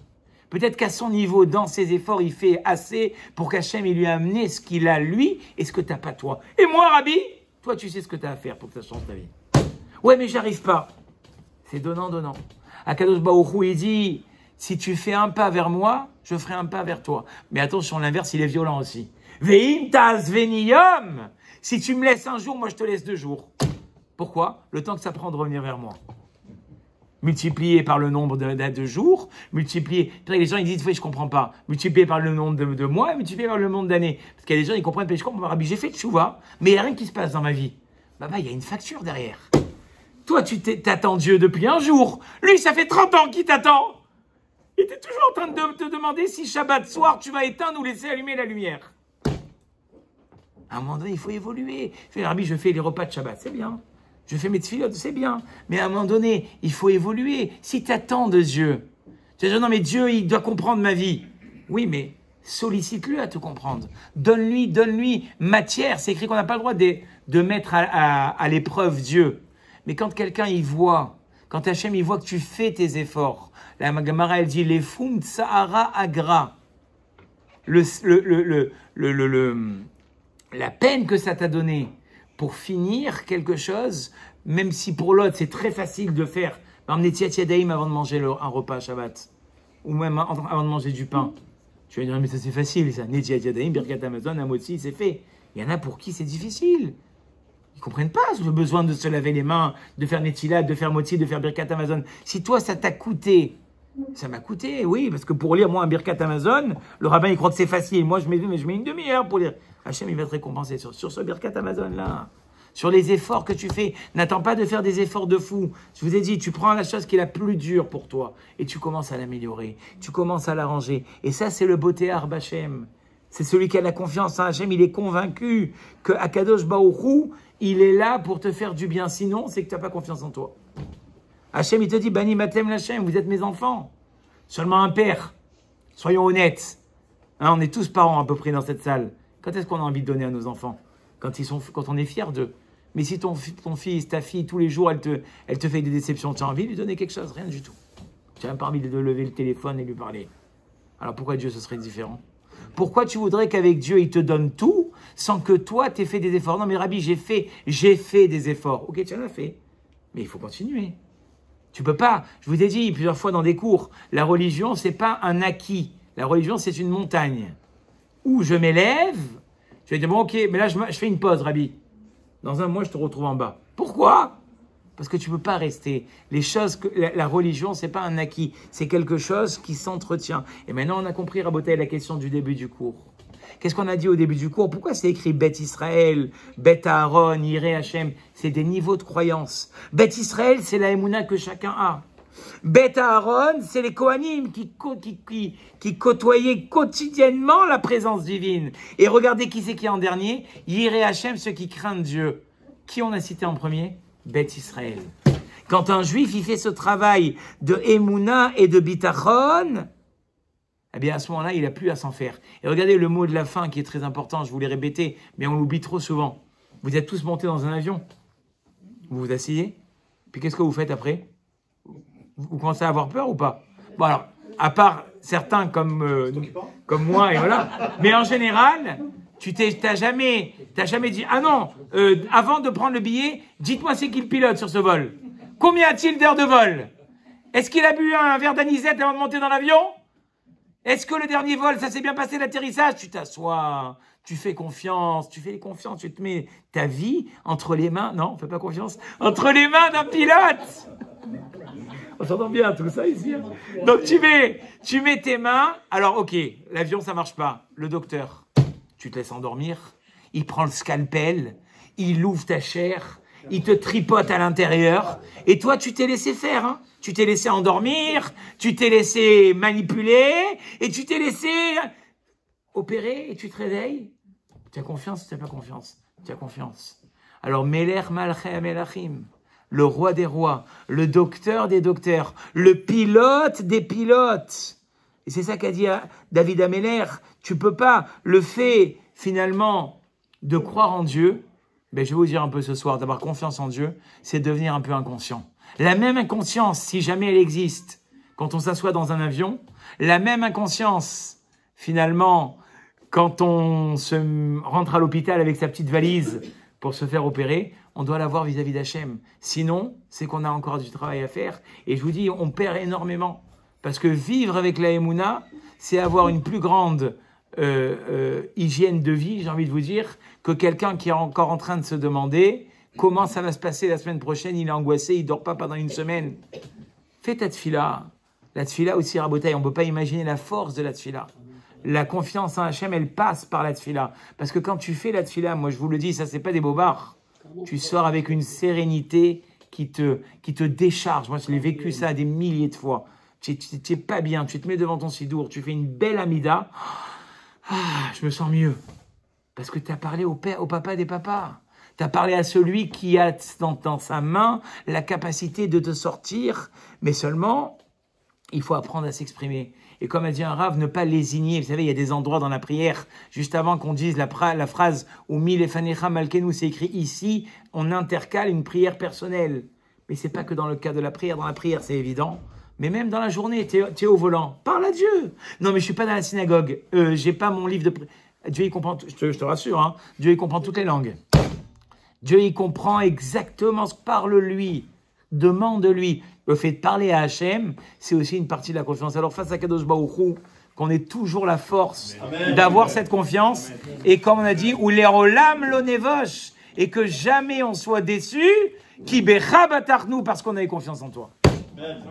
Peut-être qu'à son niveau, dans ses efforts, il fait assez pour qu'Hachem il lui a amené ce qu'il a lui et ce que tu n'as pas toi. Et moi, Rabbi, toi, tu sais ce que tu as à faire pour que ça change ta vie. Ouais, mais j'arrive pas. C'est donnant. Akadosh Baruch Hu, il dit, si tu fais un pas vers moi, je ferai un pas vers toi. Mais attention, l'inverse, il est violent aussi. Ve'im taz veniyom. Si tu me laisses un jour, moi je te laisse 2 jours. Pourquoi? Le temps que ça prend de revenir vers moi. Multiplié par le nombre de jours, multiplié. Les gens ils disent, oui, je comprends pas. Multiplié par le nombre de mois, multiplié par le nombre d'années. Parce qu'il y a des gens, ils comprennent, mais je comprends pas, Rabbi, j'ai fait de tchouva, mais il n'y a rien qui se passe dans ma vie. Bah, il y a une facture derrière. Toi, tu t'attends Dieu depuis un jour. Lui, ça fait 30 ans qu'il t'attend. Il était toujours en train de te demander si Shabbat soir, tu vas éteindre ou laisser allumer la lumière. À un moment donné, il faut évoluer. Rabbi, je fais les repas de Shabbat, c'est bien. Je fais mes tfilotes, c'est bien. Mais à un moment donné, il faut évoluer. Si tu attends de Dieu, tu dis, non, mais Dieu, il doit comprendre ma vie. Oui, mais sollicite-le à te comprendre. Donne-lui matière. C'est écrit qu'on n'a pas le droit de mettre à l'épreuve Dieu. Mais quand quelqu'un y voit, quand Hachem il voit que tu fais tes efforts, la Gemara elle dit les fum tsahara agra, la peine que ça t'a donné pour finir quelque chose, même si pour l'autre c'est très facile de faire, par exemple Netiat Yadayim avant de manger un repas Shabbat, ou même avant de manger du pain. Tu vas dire mais ça c'est facile ça, Netiat Yadayim, Birkat Hamazon, Amotzi, c'est fait. Il y en a pour qui c'est difficile. Ils ne comprennent pas le besoin de se laver les mains, de faire Netilat, de faire Motzi, de faire Birkat Hamazon. Si toi, ça t'a coûté, ça m'a coûté, oui, parce que pour lire, moi, un Birkat Hamazon, le rabbin, il croit que c'est facile. Moi, je mets une demi-heure pour lire. Hachem, il va te récompenser sur ce Birkat Hamazon-là. Sur les efforts que tu fais. N'attends pas de faire des efforts de fou. Je vous ai dit, tu prends la chose qui est la plus dure pour toi et tu commences à l'améliorer. Tu commences à l'arranger. Et ça, c'est le beauté Hachem. C'est celui qui a la confiance en Hachem, il est convaincu que Akadosh Baruch Hu, il est là pour te faire du bien. Sinon, c'est que tu n'as pas confiance en toi. Hachem, il te dit, Bani Matem Lachem, vous êtes mes enfants. Seulement un père. Soyons honnêtes. Hein, on est tous parents à peu près dans cette salle. Quand est-ce qu'on a envie de donner à nos enfants? Quand on est fier d'eux. Mais si ton fils, ta fille, tous les jours, elle te fait des déceptions, tu as envie de lui donner quelque chose? Rien du tout. Tu n'as même pas envie de lever le téléphone et lui parler. Alors pourquoi Dieu, ce serait différent? Pourquoi tu voudrais qu'avec Dieu, il te donne tout sans que toi, tu aies fait des efforts? Non, mais Rabbi, j'ai fait des efforts. Ok, tu en as fait. Mais il faut continuer. Tu peux pas. Je vous ai dit plusieurs fois dans des cours, la religion, c'est pas un acquis. La religion, c'est une montagne. Où je m'élève, je vais dire, bon, ok, mais là, je fais une pause, Rabbi. Dans un mois, je te retrouve en bas. Pourquoi? Parce que tu ne peux pas rester. Les choses, la religion, ce n'est pas un acquis. C'est quelque chose qui s'entretient. Et maintenant, on a compris, Rabotai, la question du début du cours. Qu'est-ce qu'on a dit au début du cours? Pourquoi c'est écrit Beth Israël, Beth Aaron, Yireh Hashem? C'est des niveaux de croyance. Beth Israël, c'est la émouna que chacun a. Beth Aaron, c'est les Kohanim qui côtoyaient quotidiennement la présence divine. Et regardez qui c'est qui est en dernier. Yireh Hashem, ceux qui craignent Dieu. Qui on a cité en premier? Beth Israël. Quand un juif, il fait ce travail de Emouna et de Bitachon, eh bien à ce moment-là, il n'a plus à s'en faire. Et regardez le mot de la fin qui est très important, je vous l'ai répété, mais on l'oublie trop souvent. Vous êtes tous montés dans un avion. Vous vous asseyez, puis qu'est-ce que vous faites après? Vous commencez à avoir peur ou pas? Bon alors, à part certains comme moi, et voilà. Mais en général, t'as jamais dit, ah non, avant de prendre le billet, dites-moi c'est qui le pilote sur ce vol. Combien a-t-il d'heures de vol? Est-ce qu'il a bu un verre d'anisette avant de monter dans l'avion? Est-ce que le dernier vol, ça s'est bien passé l'atterrissage? Tu t'assois, tu fais confiance, tu te mets ta vie entre les mains, non, fais pas confiance, entre les mains d'un pilote. On s'entend bien tout ça ici. Hein. Donc tu mets tes mains, alors ok, l'avion ça marche pas, le docteur, tu te laisses endormir, il prend le scalpel, il ouvre ta chair, il te tripote à l'intérieur, et toi tu t'es laissé faire, hein. Tu t'es laissé endormir, tu t'es laissé manipuler, et tu t'es laissé opérer, et tu te réveilles. Tu as confiance ou tu n'as pas confiance? Tu as confiance. Alors, Melech Malchei Melachim, le roi des rois, le docteur des docteurs, le pilote des pilotes. Et c'est ça qu'a dit David Ameller. Tu peux pas, le fait finalement de croire en Dieu, ben, je vais vous dire un peu ce soir, d'avoir confiance en Dieu, c'est devenir un peu inconscient. La même inconscience, si jamais elle existe, quand on s'assoit dans un avion, la même inconscience, finalement, quand on se rentre à l'hôpital avec sa petite valise pour se faire opérer, on doit l'avoir vis-à-vis d'Hachem. Sinon, c'est qu'on a encore du travail à faire. Et je vous dis, on perd énormément. Parce que vivre avec la Emouna, c'est avoir une plus grande hygiène de vie, j'ai envie de vous dire, que quelqu'un qui est encore en train de se demander comment ça va se passer la semaine prochaine, il est angoissé, il ne dort pas pendant une semaine. Fais ta tfila. La tfila aussi, Rabotai, on ne peut pas imaginer la force de la tfila. La confiance en Hachem, elle passe par la tfila. Parce que quand tu fais la tfila, moi je vous le dis, ça c'est pas des bobards. Tu sors avec une sérénité qui te décharge. Moi je l'ai vécu ça des milliers de fois. Tu n'es pas bien, tu te mets devant ton sidour, tu fais une belle amida. Je me sens mieux. Parce que tu as parlé au papa des papas. Tu as parlé à celui qui a dans sa main la capacité de te sortir, mais seulement, il faut apprendre à s'exprimer. Et comme a dit un rave, ne pas lésigner. Vous savez, il y a des endroits dans la prière, juste avant qu'on dise la phrase « Umi lefanecha malkenu », c'est écrit ici, on intercale une prière personnelle. Mais c'est pas que dans le cas de la prière. Dans la prière, c'est évident. Mais même dans la journée, tu es au volant. Parle à Dieu. Non, mais je suis pas dans la synagogue. J'ai pas mon livre de prière. Dieu, il comprend, je te rassure, hein, Dieu, il comprend toutes les langues. Dieu, il comprend exactement ce que parle-lui, demande-lui. Le fait de parler à Hachem, c'est aussi une partie de la confiance. Alors, face à Kadosh Baruch Hu, qu'on ait toujours la force d'avoir cette confiance. Et comme on a dit, ou l'erolam lo nevosh, et que jamais on soit déçu, ki becha batarnu, parce qu'on avait confiance en toi. Amen.